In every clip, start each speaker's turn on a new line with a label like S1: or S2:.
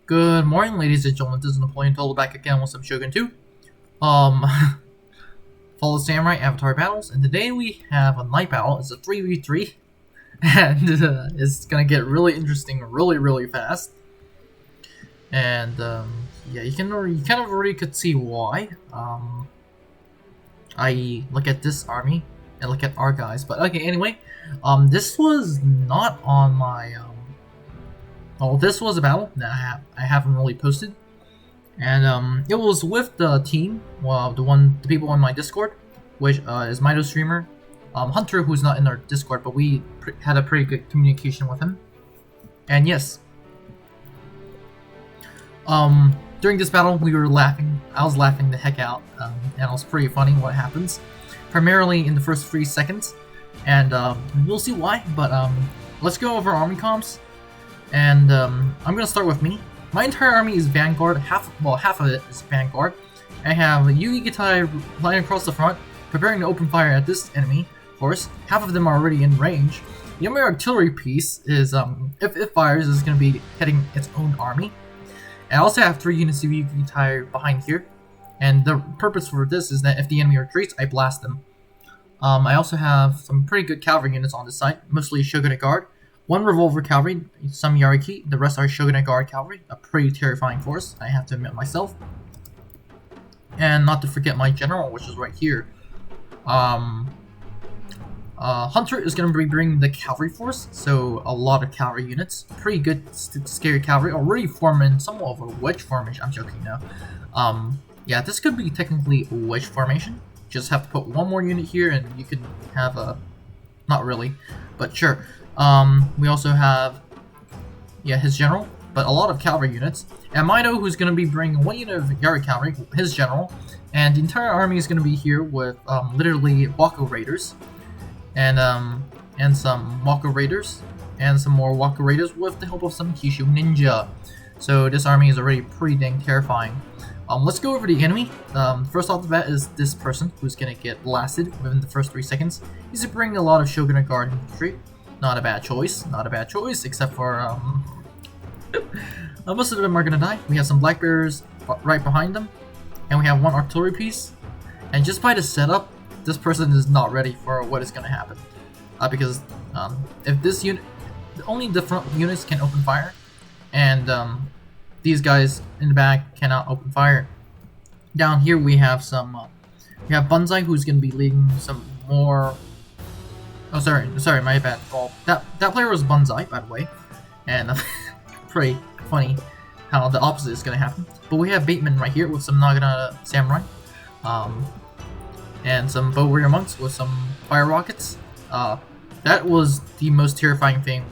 S1: Good morning, ladies and gentlemen. This is Napoleon Total back again with some Shogun 2. Um, Follow Samurai Avatar battles, and today we have a night battle. It's a 3v3, and it's gonna get really interesting really fast. And yeah, you kind of already could see why. I look at this army and look at our guys, but okay. Anyway, this was not on my well, this was a battle that I haven't really posted, and it was with the team, well, the people on my Discord, which is Mito Streamer, Hunter, who's not in our Discord, but we had a pretty good communication with him, and yes, during this battle we were laughing. I was laughing the heck out, and it was pretty funny what happens, primarily in the first 3 seconds, and we'll see why. But let's go over army comps. And I'm gonna start with me. My entire army is Vanguard. Half of it is Vanguard. I have Yugi Gitai flying across the front, preparing to open fire at this enemy force. Half of them are already in range. The only artillery piece is, if it fires, is gonna be hitting its own army. I also have 3 units of Yugi Gitai behind here, and the purpose for this is that if the enemy retreats, I blast them. I also have some pretty good cavalry units on this side, mostly Shogunate Guard. 1 revolver cavalry, some Yariki, the rest are Shogunate Guard cavalry, a pretty terrifying force, I have to admit myself. And not to forget my general, which is right here. Hunter is going to be bringing the cavalry force, so a lot of cavalry units. Pretty good, scary cavalry, already forming somewhat of a wedge formation. I'm joking now. Yeah, this could be technically a wedge formation. Just have to put 1 more unit here and you can have a... not really, but sure. We also have, yeah, his general, but a lot of cavalry units. And Mito, who's going to be bringing 1 unit of Yari cavalry, his general. And the entire army is going to be here with, literally Wako Raiders. And some Wako Raiders. And some more Wako Raiders with the help of some Kishu Ninja. So this army is already pretty dang terrifying. Let's go over the enemy. First off the bat is this person, who's going to get blasted within the first 3 seconds. He's bringing a lot of Shogunate Guard infantry. Not a bad choice, except for, most of them are gonna die. We have some Black Bears right behind them, and we have 1 artillery piece. And just by the setup, this person is not ready for what is gonna happen. Because, if this unit, only the front units can open fire, and, these guys in the back cannot open fire. Down here we have some, we have Banzai, who's gonna be leading some more... Oh, sorry, my bad. Well, that player was Banzai, by the way, and pretty funny how the opposite is gonna happen. But we have Bateman right here with some Naginata Samurai, and some Bow Warrior Monks with some fire rockets. That was the most terrifying thing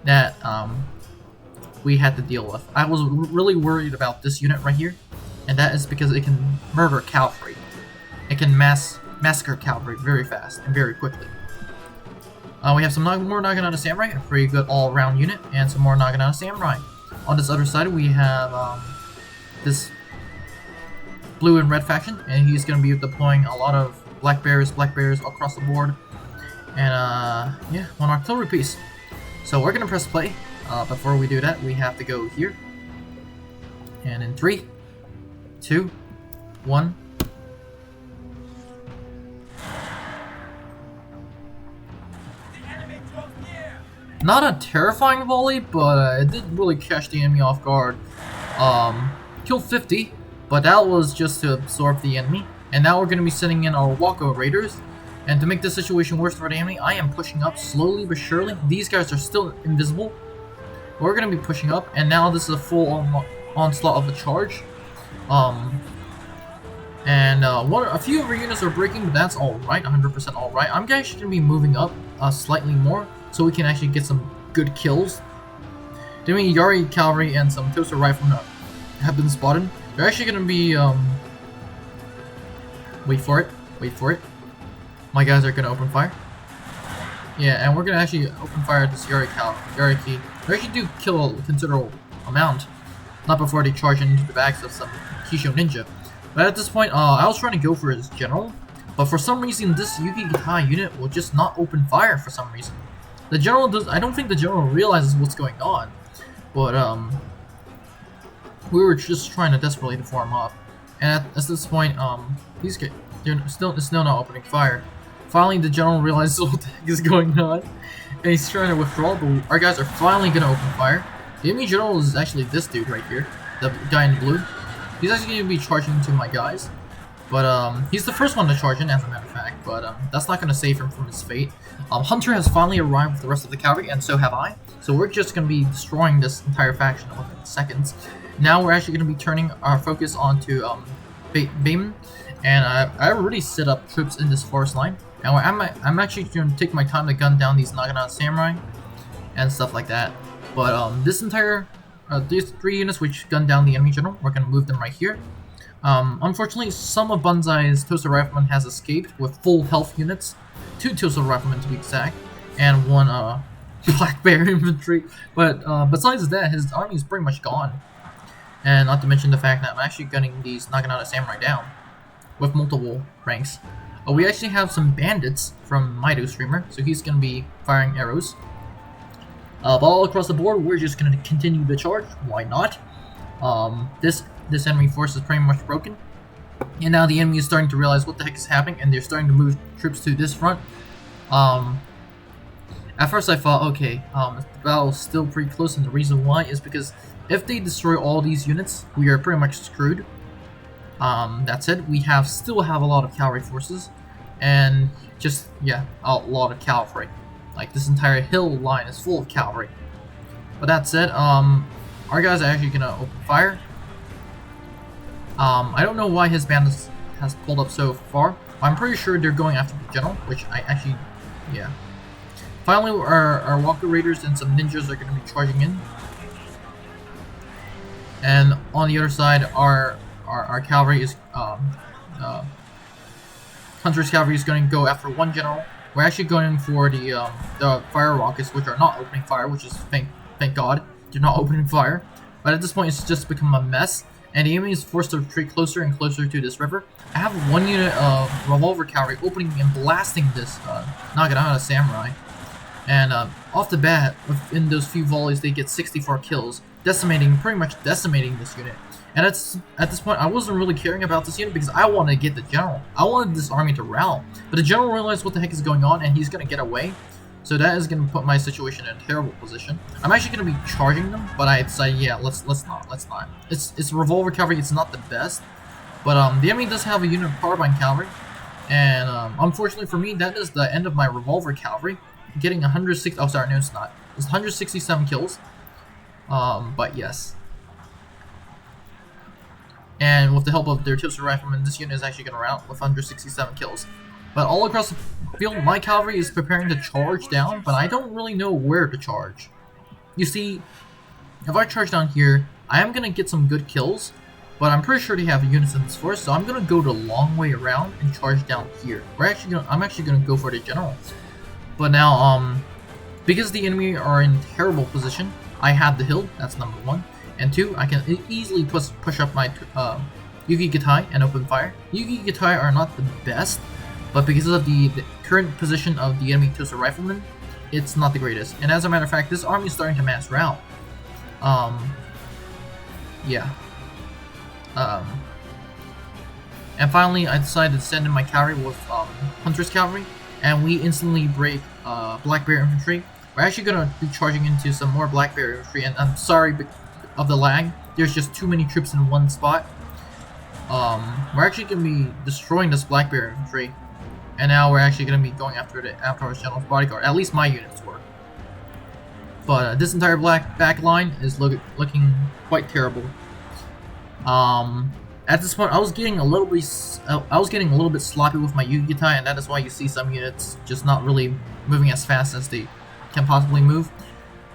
S1: that we had to deal with. I was really worried about this unit right here, and that is because it can murder cavalry. It can massacre cavalry very fast and very quickly. We have some more Naginata Samurai, a pretty good all-around unit, and some more Naginata Samurai. On this other side, we have this blue and red faction, and he's going to be deploying a lot of Black Bears across the board, and yeah, 1 artillery piece. So we're going to press play. Before we do that, we have to go here, and in 3, 2, 1. Not a terrifying volley, but it did really catch the enemy off guard. Killed 50, but that was just to absorb the enemy. And now we're going to be sending in our Wako Raiders. And to make the situation worse for the enemy, I am pushing up slowly but surely. These guys are still invisible. We're going to be pushing up, and now this is a full onslaught of the charge. A few of our units are breaking, but that's alright, 100% alright. I'm actually going to be moving up slightly more, so we can actually get some good kills. Doing Yari Cavalry and some Toaster Riflemen have been spotted. They're actually going to be, wait for it. My guys are going to open fire. Yeah, and we're going to actually open fire at this Yariki. They actually do kill a considerable amount. Not before they charge into the backs of some Kisho Ninja. But at this point, I was trying to go for his general. But for some reason, this Yugi Gitai unit will just not open fire for some reason. The general does. I don't think the general realizes what's going on. But we were just trying to desperately to form up. And at this point, they're still not opening fire. Finally, the general realizes what the heck is going on, and he's trying to withdraw, but our guys are finally gonna open fire. The enemy general is actually this dude right here, the guy in blue. He's actually gonna be charging into my guys, but he's the first one to charge in, as a matter of fact. But that's not gonna save him from his fate. Hunter has finally arrived with the rest of the cavalry, and so have I. So we're just gonna be destroying this entire faction within seconds. Now we're actually gonna be turning our focus onto Bayman, and I already set up troops in this forest line. And I'm actually going to take my time to gun down these Naginata samurai and stuff like that. But this entire these 3 units which gun down the enemy general, we're going to move them right here. Unfortunately, some of Banzai's Tosa Riflemen has escaped with full health units, 2 Tosa Riflemen to be exact, and 1 Black Bear infantry. But besides that, his army is pretty much gone. And not to mention the fact that I'm actually gunning these Naginata samurai down with multiple ranks. We actually have some bandits from Maido Streamer, so he's going to be firing arrows. But all across the board, we're just going to continue the charge. Why not? This enemy force is pretty much broken. And now the enemy is starting to realize what the heck is happening, and they're starting to move troops to this front. At first I thought, okay, the battle's still pretty close, and the reason why is because if they destroy all these units, we are pretty much screwed. That said, we still have a lot of cavalry forces, and just, yeah, a lot of cavalry. Like, this entire hill line is full of cavalry. But that said, our guys are actually gonna open fire. I don't know why his band has pulled up so far. I'm pretty sure they're going after the general, which I actually, yeah. Finally, our Walker Raiders and some ninjas are gonna be charging in. And on the other side, our cavalry is, Hunter's cavalry is going to go after 1 general. We're actually going for the fire rockets, which are not opening fire, which is, thank God, they're not opening fire. But at this point, it's just become a mess, and the enemy is forced to retreat closer and closer to this river. I have 1 unit of revolver cavalry opening and blasting this Naginata samurai. And off the bat, within those few volleys, they get 64 kills, pretty much decimating this unit. And at this point, I wasn't really caring about this unit because I wanted to get the general. I wanted this army to rally, but the general realized what the heck is going on, and he's gonna get away. So that is gonna put my situation in a terrible position. I'm actually gonna be charging them, but I decided, yeah, let's not. It's revolver cavalry. It's not the best, but the enemy does have a unit of carbine cavalry, and unfortunately for me, that is the end of my revolver cavalry. Getting 160. Oh, sorry, no, it's not. It's 167 kills. But yes. And with the help of their Tosa Riflemen, this unit is actually going to rout with 167 kills. But all across the field, my cavalry is preparing to charge down, but I don't really know where to charge. You see, if I charge down here, I am going to get some good kills, but I'm pretty sure they have units in this force, so I'm going to go the long way around and charge down here. I'm actually going to go for the general. But now, because the enemy are in terrible position, I have the hill, that's number 1. And 2, I can easily push up my Yugi Gatai and open fire. Yugi Gatai are not the best, but because of the current position of the enemy Tosa Riflemen, it's not the greatest. And as a matter of fact, this army is starting to mass rout. Yeah. And finally, I decided to send in my cavalry with Hunter's cavalry, and we instantly break Black Bear infantry. We're actually going to be charging into some more Black Bear infantry, and I'm sorry of the lag. There's just too many troops in one spot. We're actually going to be destroying this Black Bear infantry, and now we're actually going to be going after our general's bodyguard. At least my units were. But this entire back line is looking quite terrible. At this point, I was getting a little bit sloppy with my Yugitai, and that is why you see some units just not really moving as fast as they can possibly move.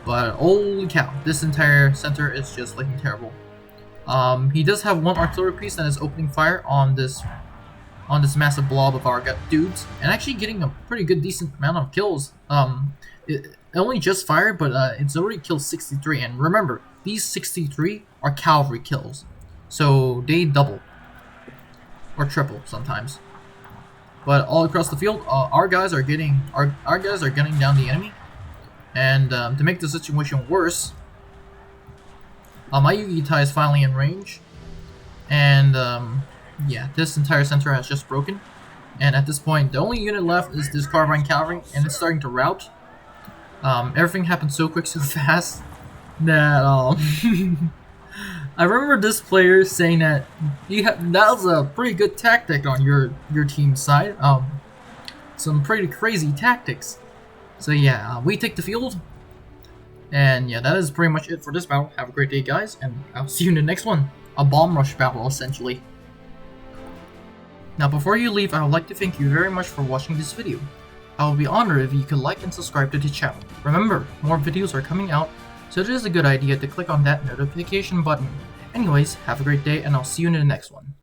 S1: But holy cow, this entire center is just looking terrible. He does have 1 artillery piece that is opening fire on this massive blob of our dudes, and actually getting a pretty good, decent amount of kills. It only just fired, but it's already killed 63. And remember, these 63 are cavalry kills, so they double or triple sometimes. But all across the field, our guys are gunning down the enemy. And to make the situation worse, My Yugi-Tai is finally in range, and yeah, this entire center has just broken. And at this point, the only unit left is this Carbine Cavalry, and it's starting to rout. Everything happened so quick, so fast that I remember this player saying that that was a pretty good tactic on your team's side. Some pretty crazy tactics. So yeah, we take the field, and yeah, that is pretty much it for this battle. Have a great day, guys, and I'll see you in the next one. A bomb rush battle, essentially. Now, before you leave, I would like to thank you very much for watching this video. I would be honored if you could like and subscribe to the channel. Remember, more videos are coming out, so it is a good idea to click on that notification button. Anyways, have a great day, and I'll see you in the next one.